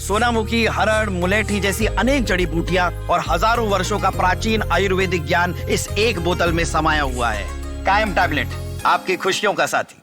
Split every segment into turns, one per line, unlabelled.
सोनामुखी, हरड़, मुलेठी जैसी अनेक जड़ी बूटियां और हजारों वर्षों का प्राचीन आयुर्वेदिक ज्ञान इस एक बोतल में समाया हुआ है। कायम टैबलेट, आपकी खुशियों का साथी।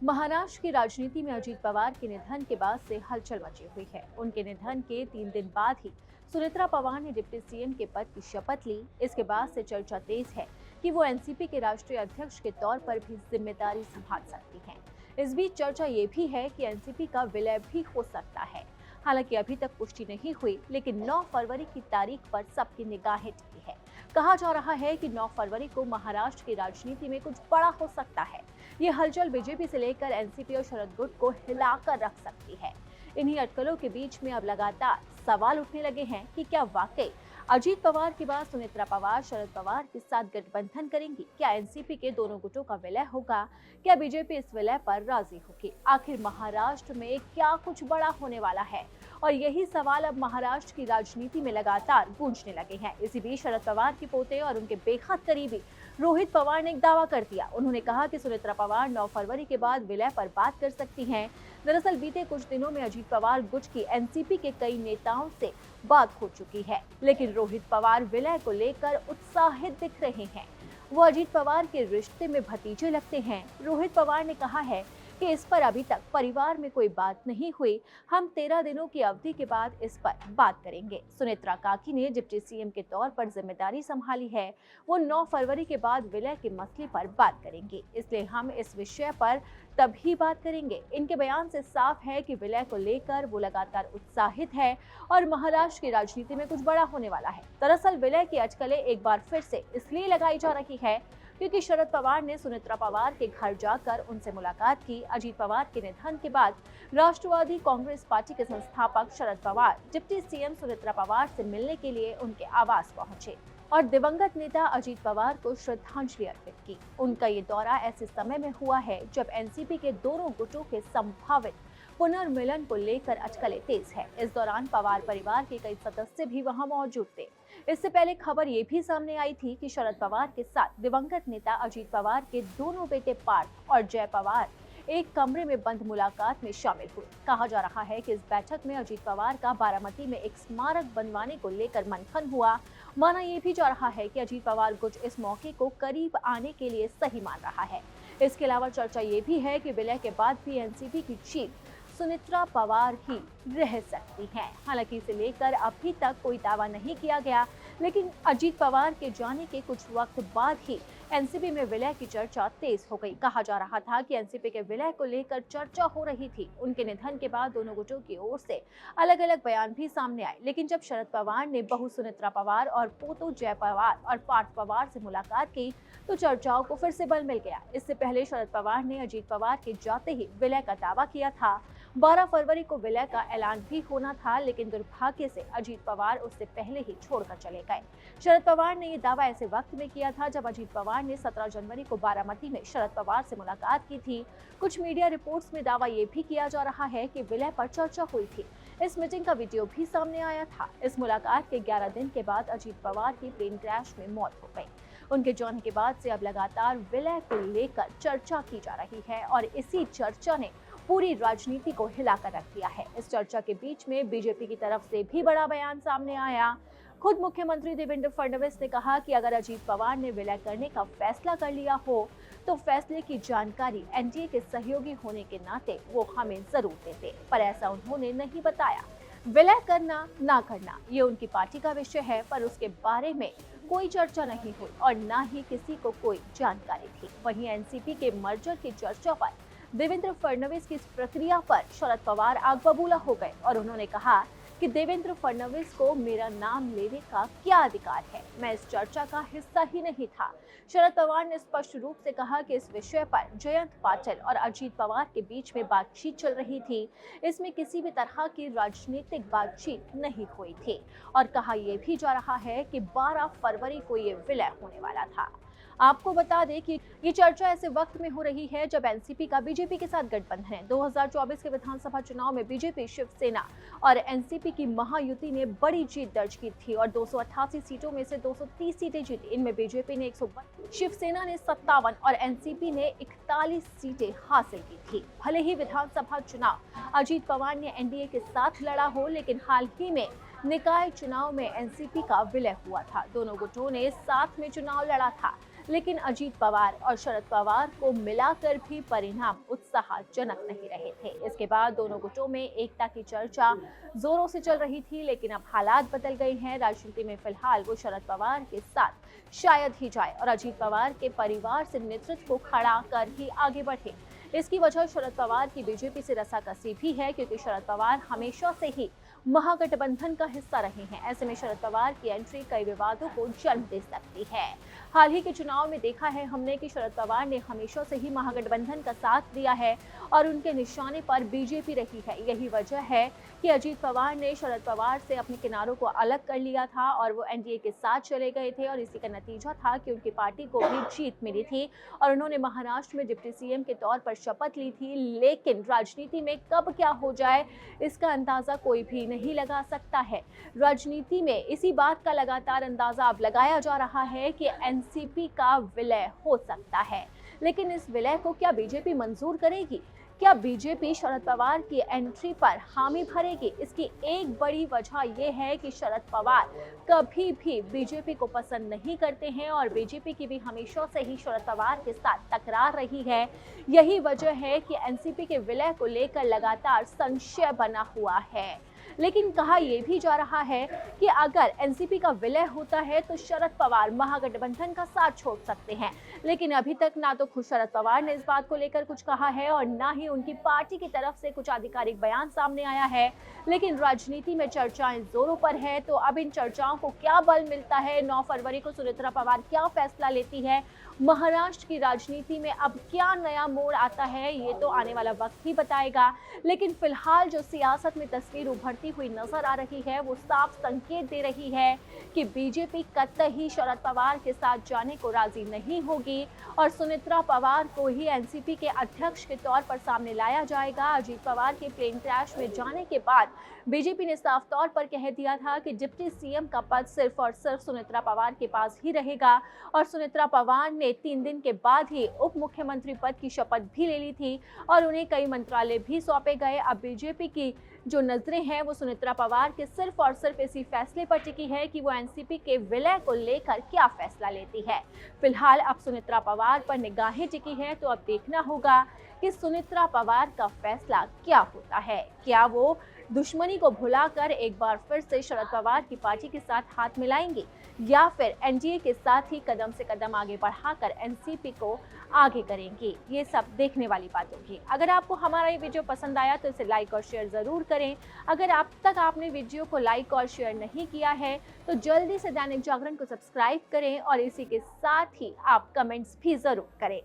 महाराष्ट्र की राजनीति में अजीत पवार के निधन के बाद से हलचल मची हुई है। उनके निधन के 3 दिन बाद ही सुनेत्रा पवार ने डिप्टी सीएम के पद की शपथ ली। इसके बाद से चर्चा तेज है कि वो एनसीपी के राष्ट्रीय अध्यक्ष के तौर पर भी जिम्मेदारी संभाल सकती हैं। इस बीच चर्चा ये भी है कि एनसीपी का विलय भी हो सकता है। हालांकि अभी तक पुष्टि नहीं हुई, लेकिन 9 फरवरी की तारीख पर सबकी निगाहें टिकी है। कहा जा रहा है कि 9 फरवरी को महाराष्ट्र की राजनीति में कुछ बड़ा हो सकता है। ये हलचल बीजेपी से लेकर एनसीपी और शरद गुट को हिलाकर रख सकती है। इन्हीं अटकलों के बीच में अब लगातार सवाल उठने लगे हैं कि क्या वाकई अजीत पवार के बाद सुनेत्रा पवार शरद पवार के साथ गठबंधन करेंगी? क्या एनसीपी के दोनों गुटों का विलय होगा? क्या बीजेपी इस विलय पर राजी होगी? आखिर महाराष्ट्र में क्या कुछ बड़ा होने वाला है? और यही सवाल अब महाराष्ट्र की राजनीति में लगातार गूंजने लगे हैं। इसी बीच शरद पवार के पोते और उनके बेहद करीबी रोहित पवार ने एक दावा कर दिया। उन्होंने कहा कि सुनेत्रा पवार 9 फरवरी के बाद विलय पर बात कर सकती हैं। दरअसल बीते कुछ दिनों में अजीत पवार गुट की एनसीपी के कई नेताओं से बात हो चुकी है, लेकिन रोहित पवार विलय को लेकर उत्साहित दिख रहे हैं। वो अजीत पवार के रिश्ते में भतीजे लगते हैं। रोहित पवार ने कहा है कि इस पर अभी तक परिवार में कोई बात नहीं हुई। हम 13 दिनों की अवधि के बाद इस पर बात करेंगे। सुनेत्रा काकी ने डिप्टी सीएम के तौर पर जिम्मेदारी संभाली है। वो 9 फरवरी के बाद विलय के मसले पर बात करेंगे, इसलिए हम इस विषय पर तभी बात करेंगे। इनके बयान से साफ है कि विलय को लेकर वो लगातार उत्साहित है और महाराष्ट्र की राजनीति में कुछ बड़ा होने वाला है। दरअसल विलय की अटकलें एक बार फिर से इसलिए लगाई जा रही है क्योंकि शरद पवार ने सुनेत्रा पवार के घर जाकर उनसे मुलाकात की। अजीत पवार के निधन के बाद राष्ट्रवादी कांग्रेस पार्टी के संस्थापक शरद पवार डिप्टी सीएम सुनेत्रा पवार से मिलने के लिए उनके आवास पहुंचे और दिवंगत नेता अजीत पवार को श्रद्धांजलि अर्पित की। उनका ये दौरा ऐसे समय में हुआ है जब एनसीपी के दोनों गुटों के संभावित पुनर्मिलन को लेकर अटकलें तेज है। इस दौरान पवार परिवार के कई सदस्य भी वहां मौजूद थे। इससे पहले खबर ये भी सामने आई थी कि शरद पवार के साथ दिवंगत नेता अजीत पवार के दोनों बेटे पार्थ और जय पवार एक कमरे में बंद मुलाकात में शामिल हुए। कहा जा रहा है कि इस बैठक में अजीत पवार का बारामती में एक स्मारक बनवाने को लेकर मंथन हुआ। माना यह भी जा रहा है कि अजीत पवार गुट इस मौके को करीब आने के लिए सही मान रहा है। इसके अलावा चर्चा ये भी है कि विलय के बाद भी एनसीपी की चीफ सुनेत्रा पवार ही रह सकती हैं। हालांकि इसे लेकर अभी तक कोई दावा नहीं किया गया, लेकिन अजीत पवार के जाने के कुछ वक्त बाद ही एनसीपी में विलय की चर्चा तेज हो गई। कहा जा रहा था कि एनसीपी के विलय को लेकर चर्चा हो रही थी। उनके निधन के बाद दोनों गुटों की ओर से अलग अलग बयान भी सामने आए, लेकिन जब शरद पवार ने बहू सुनेत्रा पवार और पोतो जय पवार और पार्थ पवार से मुलाकात की तो चर्चाओं को फिर से बल मिल गया। इससे पहले शरद पवार ने अजीत पवार के जाते ही विलय का दावा किया था। 12 फरवरी को विलय का ऐलान भी होना था, लेकिन दुर्भाग्य से अजीत पवार उससे पहले ही छोड़कर चले गए। शरद पवार ने ये दावा ऐसे वक्त में किया था जब अजीत पवार ने 17 जनवरी को बारामती में शरद पवार से मुलाकात की थी। कुछ मीडिया रिपोर्ट्स में दावा ये भी किया जा रहा है कि विलय पर चर्चा हुई थी। इस मीटिंग का वीडियो भी सामने आया था। इस मुलाकात के 11 दिन के बाद अजीत पवार की प्लेन क्रैश में मौत हो गई। उनके जाने के बाद से अब लगातार विलय को लेकर चर्चा की जा रही है और इसी चर्चा ने पूरी राजनीति को हिलाकर रख दिया है। इस चर्चा के बीच में बीजेपी की तरफ से भी बड़ा बयान सामने आया। खुद मुख्यमंत्री देवेंद्र फडणवीस ने कहा कि अगर अजीत पवार ने विलय करने का फैसला कर लिया हो तो फैसले की जानकारी एनडीए के सहयोगी होने के नाते वो हमें जरूर देते, पर ऐसा उन्होंने नहीं बताया। विलय करना ना करना ये उनकी पार्टी का विषय है, पर उसके बारे में कोई चर्चा नहीं हुई और ना ही किसी को कोई जानकारी थी। वहीं एनसीपी के मर्जर की चर्चा पर देवेंद्र फडणवीस की इस प्रक्रिया पर शरद पवार आग बबूला हो गए और उन्होंने कहा कि देवेंद्र फडणवीस को मेरा नाम लेने का क्या अधिकार है, मैं इस चर्चा का हिस्सा ही नहीं था। शरद पवार ने स्पष्ट रूप से कहा कि इस विषय पर जयंत पाटिल और अजीत पवार के बीच में बातचीत चल रही थी। इसमें किसी भी तरह की राजनीतिक बातचीत नहीं हुई थी और कहा यह भी जा रहा है कि 12 फरवरी को ये विलय होने वाला था। आपको बता दें कि ये चर्चा ऐसे वक्त में हो रही है जब एनसीपी का बीजेपी के साथ गठबंधन है। 2024 के विधानसभा चुनाव में बीजेपी, शिवसेना और एनसीपी एनसीपी की महायुति ने बड़ी जीत दर्ज की थी और 288 सीटों में से 230 सीटें जीती। इनमें बीजेपी ने 152, शिवसेना ने 57 और एनसीपी ने 41 सीटें हासिल की थी। भले ही विधानसभा चुनाव अजीत पवार ने एनडीए के साथ लड़ा हो, लेकिन हाल ही में निकाय चुनाव में एनसीपी का विलय हुआ था। दोनों गुटों ने साथ में चुनाव लड़ा था, लेकिन अजीत पवार और शरद पवार को मिलाकर भी परिणाम उत्साहजनक नहीं रहे थे। इसके बाद दोनों गुटों में एकता की चर्चा जोरों से चल रही थी, लेकिन अब हालात बदल गए हैं। राजनीति में फिलहाल वो शरद पवार के साथ शायद ही जाए और अजीत पवार के परिवार से नेतृत्व को खड़ा कर ही आगे बढ़े। इसकी वजह शरद पवार की बीजेपी से रसाकसी भी है, क्योंकि शरद पवार हमेशा से ही महागठबंधन का हिस्सा रहे हैं। ऐसे में शरद पवार की एंट्री कई विवादों को जन्म दे सकती है। हाल ही के चुनाव में देखा है हमने कि शरद पवार ने हमेशा से ही महागठबंधन का साथ दिया है और उनके निशाने पर बीजेपी रही है। यही वजह है कि अजीत पवार ने शरद पवार से अपने किनारों को अलग कर लिया था और वो एनडीए के साथ चले गए थे, और इसी का नतीजा था कि उनकी पार्टी को भी जीत मिली थी और उन्होंने महाराष्ट्र में डिप्टी सीएम के तौर पर शपथ ली थी। लेकिन राजनीति में कब क्या हो जाए इसका अंदाजा कोई भी नहीं लगा सकता है। राजनीति में इसी बात का लगातार अंदाजा अब लगाया जा रहा है कि एनसीपी का विलय हो सकता है, लेकिन इस विलय को क्या बीजेपी मंजूर करेगी? क्या बीजेपी शरद पवार की एंट्री पर हामी भरेगी? इसकी एक बड़ी वजह यह है कि शरद पवार कभी भी बीजेपी को पसंद नहीं करते हैं और बीजेपी की भी हमेशा से ही शरद पवार के साथ तकरार रही है। यही वजह है कि एनसीपी के विलय को लेकर लगातार संशय बना हुआ है। लेकिन कहा यह भी जा रहा है कि अगर एनसीपी का विलय होता है तो शरद पवार महागठबंधन का साथ छोड़ सकते हैं, लेकिन अभी तक ना तो खुद शरद पवार ने इस बात को लेकर कुछ कहा है और ना ही उनकी पार्टी की तरफ से कुछ आधिकारिक बयान सामने आया है। लेकिन राजनीति में चर्चाएं जोरों पर है, तो अब इन चर्चाओं को क्या बल मिलता है? 9 फरवरी को सुनेत्रा पवार क्या फैसला लेती है? महाराष्ट्र की राजनीति में अब क्या नया मोड़ आता है, ये तो आने वाला वक्त ही बताएगा। लेकिन फिलहाल जो सियासत में तस्वीर उभरती हुई नजर आ रही है वो साफ संकेत दे रही है कि बीजेपी कतई शरद पवार के साथ जाने को राजी नहीं होगी और सुनेत्रा पवार को ही एनसीपी के अध्यक्ष के तौर पर सामने लाया जाएगा। अजीत पवार के प्लेन क्रैश में जाने के बाद बीजेपी ने साफ तौर पर कह दिया था कि डिप्टी सीएम का पद सिर्फ और सिर्फ सुनेत्रा पवार के पास ही रहेगा और सुनेत्रा पवार ने 3 दिन के बाद ही उप मुख्यमंत्री पद की शपथ भी ले ली थी और उन्हें कई मंत्रालय भी सौंपे गए। अब बीजेपी की जो नजरें हैं वो सुनेत्रा पवार के सिर्फ और सिर्फ इसी फैसले पर टिकी है कि वो एनसीपी के विलय को लेकर क्या फैसला लेती है। फिलहाल अब सुनेत्रा पवार पर निगाहें टिकी है, तो अब देखना होगा कि सुनेत्रा पवार का फैसला क्या होता है। क्या वो दुश्मनी को भुलाकर एक बार फिर से शरद पवार की पार्टी के साथ हाथ मिलाएंगे या फिर एनडीए के साथ ही कदम से कदम आगे बढ़ाकर एनसीपी को आगे करेंगे? ये सब देखने वाली बात होगी। अगर आपको हमारा ये वीडियो पसंद आया तो इसे लाइक और शेयर जरूर करें। अगर अब तक आपने वीडियो को लाइक और शेयर नहीं किया है तो जल्दी से दैनिक जागरण को सब्सक्राइब करें और इसी के साथ ही आप कमेंट्स भी जरूर करें।